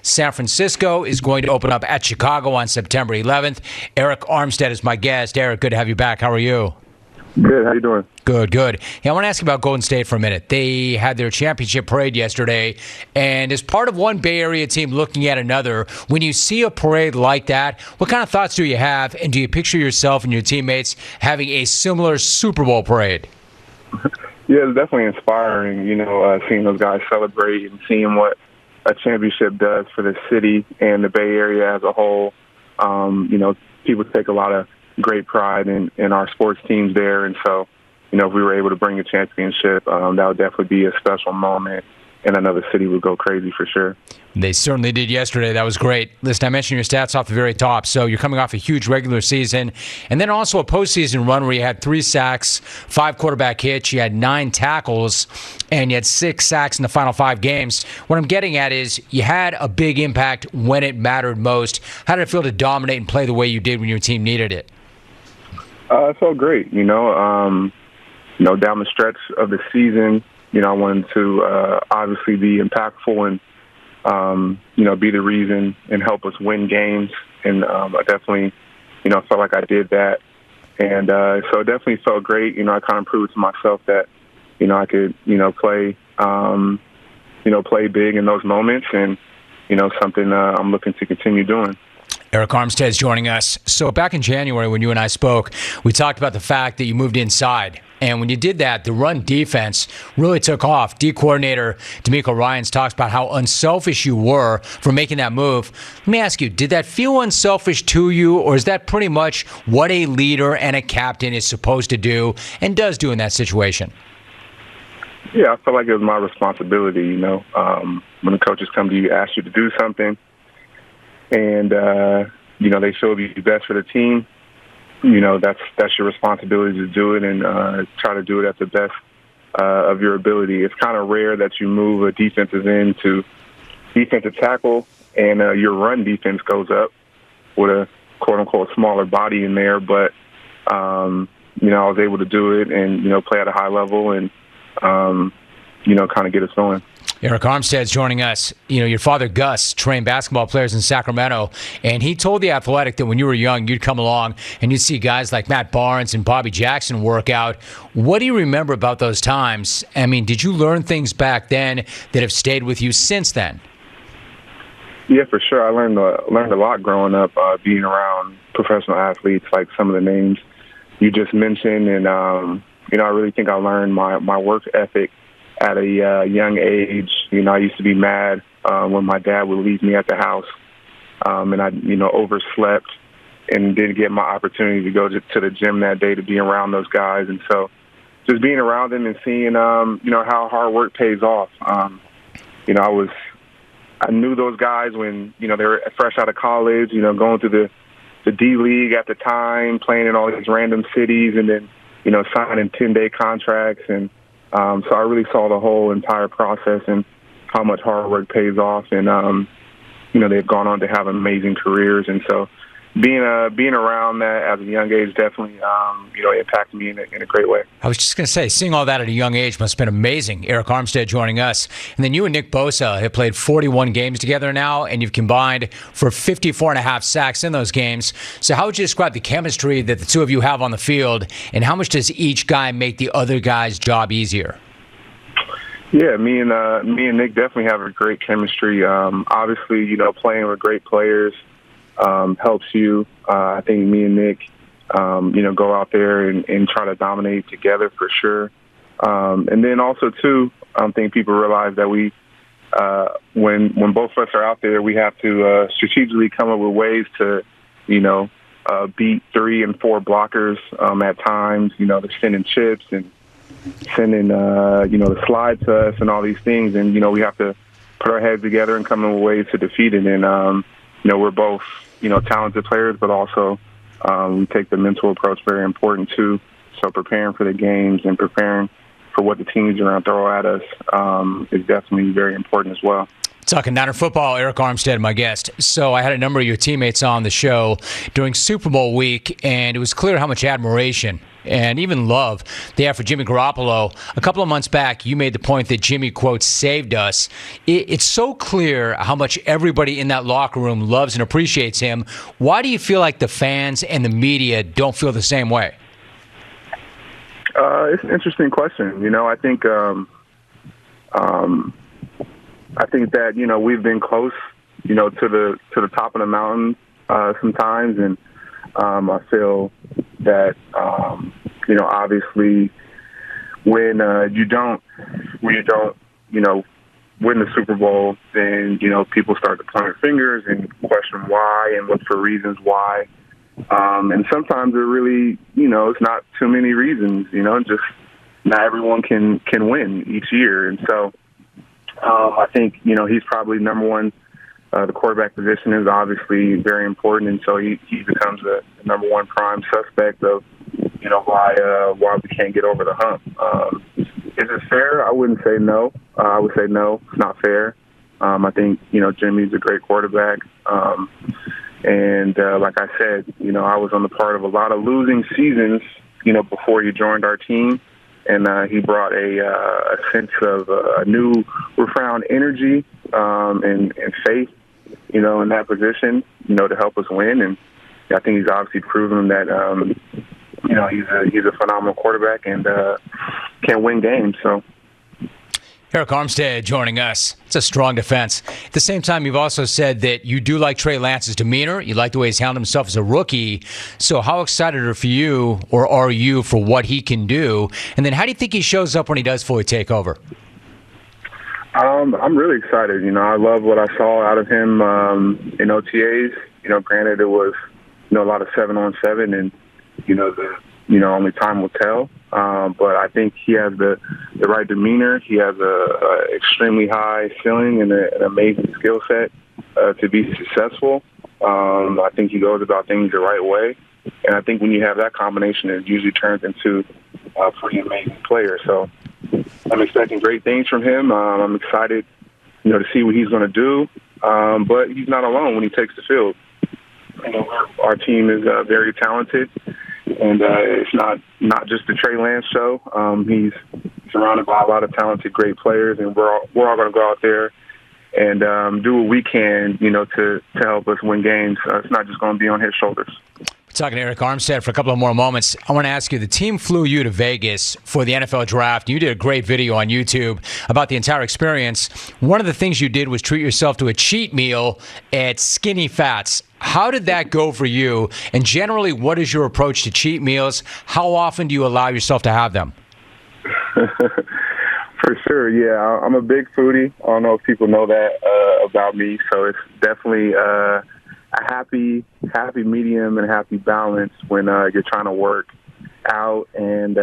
San Francisco is going to open up at Chicago on September 11th. Arik Armstead is my guest. Arik, good to have you back. How are you? Good. How you doing? Good, good. Hey, I want to ask you about Golden State for a minute. They had their championship parade yesterday, and as part of one Bay Area team looking at another, when you see a parade like that, what kind of thoughts do you have, and do you picture yourself and your teammates having a similar Super Bowl parade? Yeah, it's definitely inspiring, seeing those guys celebrate and seeing what a championship does for the city and the Bay Area as a whole. People take a lot of great pride in our sports teams there, and so, if we were able to bring a championship, that would definitely be a special moment, and another city would go crazy for sure. They certainly did yesterday. That was great. Listen, I mentioned your stats off the very top. So you're coming off a huge regular season, and then also a postseason run where you had 3 sacks, 5 quarterback hits, you had 9 tackles, and you had 6 sacks in the final 5 games. What I'm getting at is you had a big impact when it mattered most. How did it feel to dominate and play the way you did when your team needed it? It felt great, down the stretch of the season, I wanted to obviously be impactful and, be the reason and help us win games. And I definitely, felt like I did that. And so it definitely felt great. I kind of proved to myself that, I could, play big in those moments and, something I'm looking to continue doing. Arik Armstead is joining us. So back in January when you and I spoke, we talked about the fact that you moved inside. And when you did that, the run defense really took off. D coordinator D'Amico Ryans talks about how unselfish you were for making that move. Let me ask you, did that feel unselfish to you, or is that pretty much what a leader and a captain is supposed to do and does do in that situation? Yeah, I felt like it was my responsibility, when the coaches come to you, ask you to do something, and, they show you the best for the team. That's your responsibility to do it and try to do it at the best of your ability. It's kind of rare that you move a defensive end to defensive tackle and your run defense goes up with a quote-unquote smaller body in there. But, I was able to do it and, play at a high level and, kind of get us going. Arik Armstead's joining us. Your father, Gus, trained basketball players in Sacramento, and he told The Athletic that when you were young, you'd come along and you'd see guys like Matt Barnes and Bobby Jackson work out. What do you remember about those times? I mean, did you learn things back then that have stayed with you since then? Yeah, for sure. I learned a lot growing up, being around professional athletes like some of the names you just mentioned. And, I really think I learned my work ethic at a young age. I used to be mad when my dad would leave me at the house, and I, overslept and didn't get my opportunity to go to the gym that day to be around those guys. And so just being around them and seeing, how hard work pays off. I knew those guys when, they were fresh out of college, going through the D League at the time, playing in all these random cities and then, signing 10-day contracts. And so I really saw the whole entire process and how much hard work pays off. And, they've gone on to have amazing careers. And so being around that at a young age definitely, impacted me in a great way. I was just going to say, seeing all that at a young age must have been amazing. Arik Armstead joining us. And then you and Nick Bosa have played 41 games together now, and you've combined for 54.5 sacks in those games. So how would you describe the chemistry that the two of you have on the field, and how much does each guy make the other guy's job easier? Yeah, me and Nick definitely have a great chemistry. Obviously, playing with great players helps you. I think me and Nick, go out there and try to dominate together for sure. And then also, too, I think people realize that we, when both of us are out there, we have to strategically come up with ways to, beat 3 and 4 blockers at times. They're sending chips and sending, the slide to us and all these things. And, we have to put our heads together and come up with ways to defeat it. And, we're both, talented players, but also we take the mental approach very important too. So preparing for the games and preparing for what the teams are going to throw at us is definitely very important as well. Talking Niner football, Arik Armstead, my guest. So I had a number of your teammates on the show during Super Bowl week, and it was clear how much admiration and even love they have for Jimmy Garoppolo. A couple of months back, you made the point that Jimmy, quote, saved us. It's so clear how much everybody in that locker room loves and appreciates him. Why do you feel like the fans and the media don't feel the same way? It's an interesting question. I think that, we've been close, to the top of the mountain sometimes. And I feel that, obviously when you don't, win the Super Bowl, then, people start to point their fingers and question why and look for reasons why. And sometimes it really, it's not too many reasons, just not everyone can win each year. And so I think, he's probably number one. The quarterback position is obviously very important, and so he becomes the number one prime suspect of, why we can't get over the hump. Is it fair? I wouldn't say no. I would say no, it's not fair. I think, Jimmy's a great quarterback. And like I said, I was on the part of a lot of losing seasons, before he joined our team. And he brought a sense of a new, refound energy and faith, in that position, to help us win. And I think he's obviously proven that, he's a phenomenal quarterback and can win games. So. Arik Armstead joining us. It's a strong defense. At the same time, you've also said that you do like Trey Lance's demeanor. You like the way he's handled himself as a rookie. So how excited are you for what he can do? And then how do you think he shows up when he does fully take over? I'm really excited. I love what I saw out of him in OTAs. Granted, it was, a lot of 7-on-7 and, only time will tell. But I think he has the right demeanor. He has a extremely high ceiling and an amazing skill set to be successful. I think he goes about things the right way. And I think when you have that combination, it usually turns into a pretty amazing player. So I'm expecting great things from him. I'm excited, to see what he's going to do. But he's not alone when he takes the field. Our team is very talented. And it's not just the Trey Lance show. He's surrounded by a lot of talented, great players, and we're all going to go out there and do what we can, to help us win games. It's not just going to be on his shoulders. We're talking to Arik Armstead for a couple of more moments. I want to ask you, the team flew you to Vegas for the NFL draft. You did a great video on YouTube about the entire experience. One of the things you did was treat yourself to a cheat meal at Skinny Fats. How did that go for you? And generally, what is your approach to cheat meals? How often do you allow yourself to have them? For sure, yeah. I'm a big foodie. I don't know if people know that about me. So it's definitely a happy medium and happy balance when you're trying to work out and,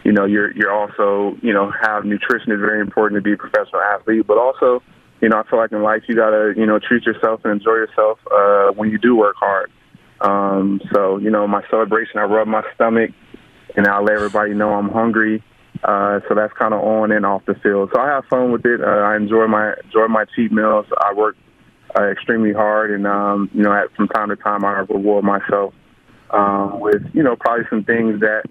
you're also, have nutrition is very important to be a professional athlete, but also, I feel like in life you got to, treat yourself and enjoy yourself when you do work hard. So, my celebration, I rub my stomach and I let everybody know I'm hungry. So that's kind of on and off the field. So I have fun with it. I enjoy my cheat meals. I work extremely hard and, from time to time I reward myself with, probably some things that,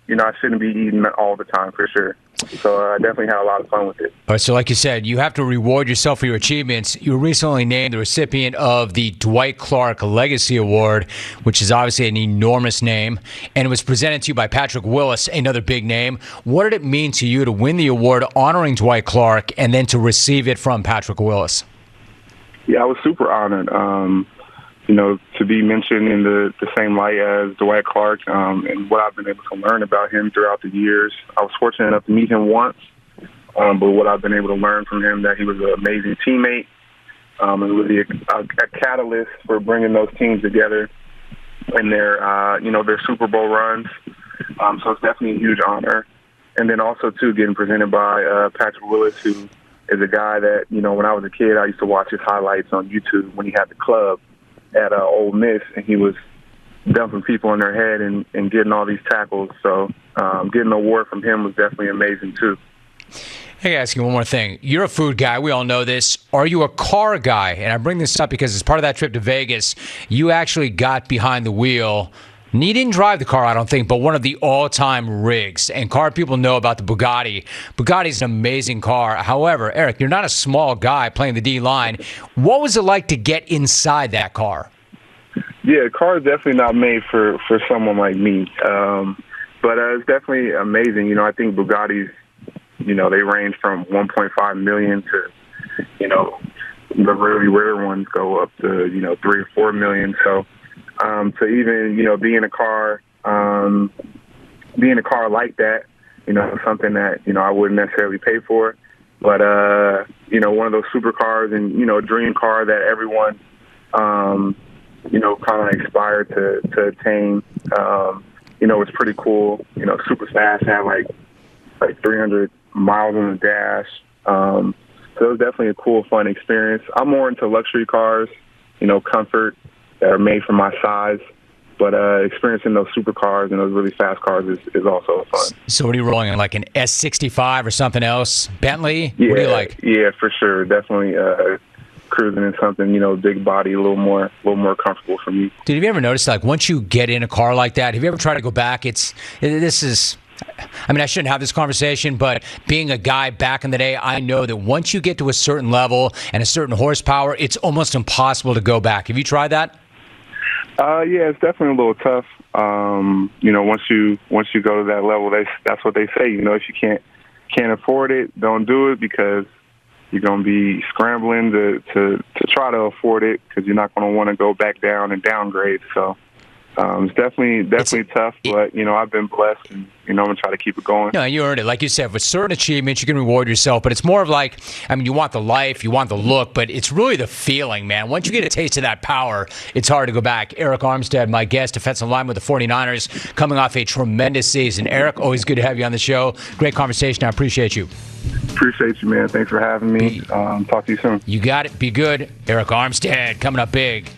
I shouldn't be eating all the time for sure. So I definitely had a lot of fun with it. All right, so like you said, you have to reward yourself for your achievements. You were recently named the recipient of the Dwight Clark Legacy Award, which is obviously an enormous name, and it was presented to you by Patrick Willis, another big name. What did it mean to you to win the award honoring Dwight Clark and then to receive it from Patrick Willis? Yeah, I was super honored. To be mentioned in the same light as Dwight Clark and what I've been able to learn about him throughout the years. I was fortunate enough to meet him once, but what I've been able to learn from him, that he was an amazing teammate and really a catalyst for bringing those teams together in their Super Bowl runs. So it's definitely a huge honor. And then also, too, getting presented by Patrick Willis, who is a guy that, when I was a kid, I used to watch his highlights on YouTube when he had the club at Ole Miss, and he was dumping people in their head and getting all these tackles. So getting an award from him was definitely amazing, too. I gotta ask you one more thing. You're a food guy. We all know this. Are you a car guy? And I bring this up because as part of that trip to Vegas, you actually got behind the wheel, And he didn't drive the car, I don't think, but one of the all-time rigs. And car people know about the Bugatti. Bugatti's an amazing car. However, Arik, you're not a small guy playing the D-line. What was it like to get inside that car? Yeah, the car is definitely not made for someone like me. But it's definitely amazing. I think Bugattis, they range from 1.5 million to, the really rare ones go up to, 3 or 4 million. So to even, be in a car like that, something that, I wouldn't necessarily pay for. But, one of those supercars and, a dream car that everyone, kind of aspired to attain. It's pretty cool. Super fast, had like 300 miles on the dash. So it was definitely a cool, fun experience. I'm more into luxury cars, comfort that are made for my size. But experiencing those supercars and those really fast cars is also fun. So what are you rolling in, like an S65 or something else? Bentley? Yeah, what do you like? Yeah, for sure. Definitely cruising in something, big body, a little more comfortable for me. Dude, have you ever noticed, like, once you get in a car like that, have you ever tried to go back? I shouldn't have this conversation, but being a guy back in the day, I know that once you get to a certain level and a certain horsepower, it's almost impossible to go back. Have you tried that? Yeah, it's definitely a little tough. Once you go to that level, that's what they say. If you can't afford it, don't do it, because you're going to be scrambling to try to afford it, because you're not going to want to go back down and downgrade. So it's definitely tough, but I've been blessed, and I'm gonna try to keep it going. No, you earned it. Like you said, with certain achievements, you can reward yourself, but it's more of like, you want the life, you want the look, but it's really the feeling, man. Once you get a taste of that power, it's hard to go back. Arik Armstead, my guest, defensive lineman with the 49ers, coming off a tremendous season. Arik, always good to have you on the show. Great conversation. I appreciate you. Appreciate you, man. Thanks for having me. Talk to you soon. You got it. Be good. Arik Armstead coming up big.